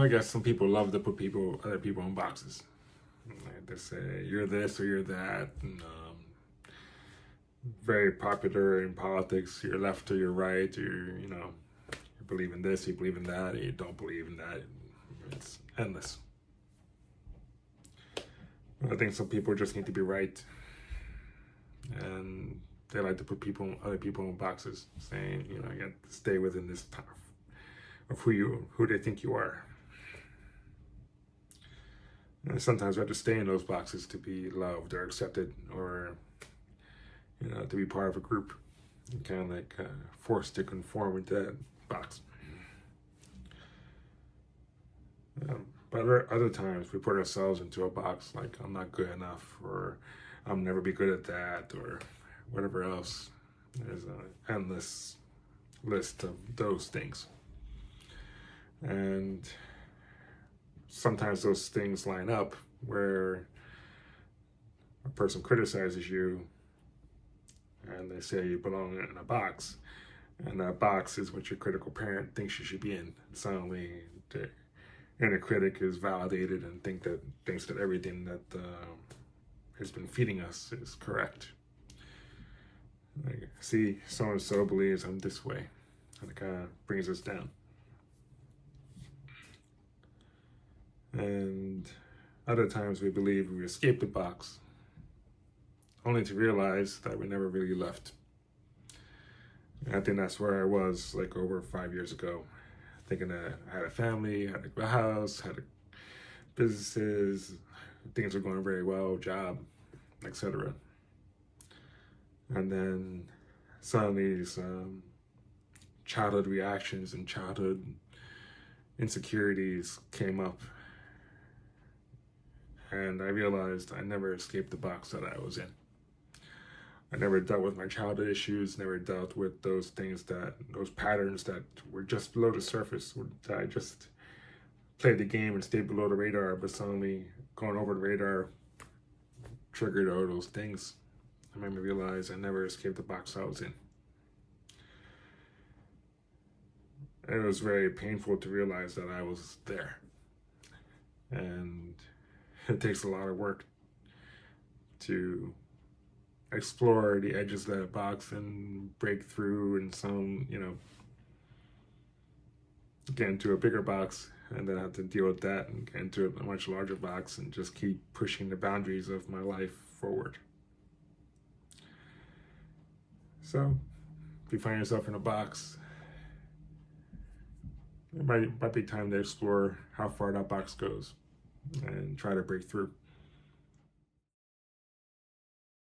I guess some people love to put other people in boxes. Like they say you're this or you're that. And, very popular in politics. You're left or you're right. You believe in this, you believe in that, and you don't believe in that. It's endless. I think some people just need to be right, and they like to put other people in boxes, saying, you got to stay within this path of who they think you are. And sometimes we have to stay in those boxes to be loved or accepted, or to be part of a group. You're kind of like forced to conform into that box. But other times we put ourselves into a box, like I'm not good enough, or I'll never be good at that, or whatever else. There's an endless list of those things. And sometimes those things line up where a person criticizes you and they say you belong in a box, and that box is what your critical parent thinks you should be in. Suddenly the inner critic is validated and thinks that everything that has been feeding us is correct. Like, see, so-and-so believes I'm this way, and it kind of brings us down. And other times we believe we escaped the box, only to realize that we never really left. And I think that's where I was like over 5 years ago, thinking that I had a family, had a house, had businesses, things were going very well, job, etc. And then suddenly these childhood reactions and childhood insecurities came up, and I realized I never escaped the box that I was in. I never dealt with my childhood issues, never dealt with those patterns that were just below the surface, that I just played the game and stayed below the radar, but suddenly going over the radar triggered all those things. It made me realize I never escaped the box I was in. And it was very painful to realize that I was there. And it takes a lot of work to explore the edges of that box and break through, and get into a bigger box, and then have to deal with that and get into a much larger box and just keep pushing the boundaries of my life forward. So if you find yourself in a box, it might be time to explore how far that box goes and try to break through.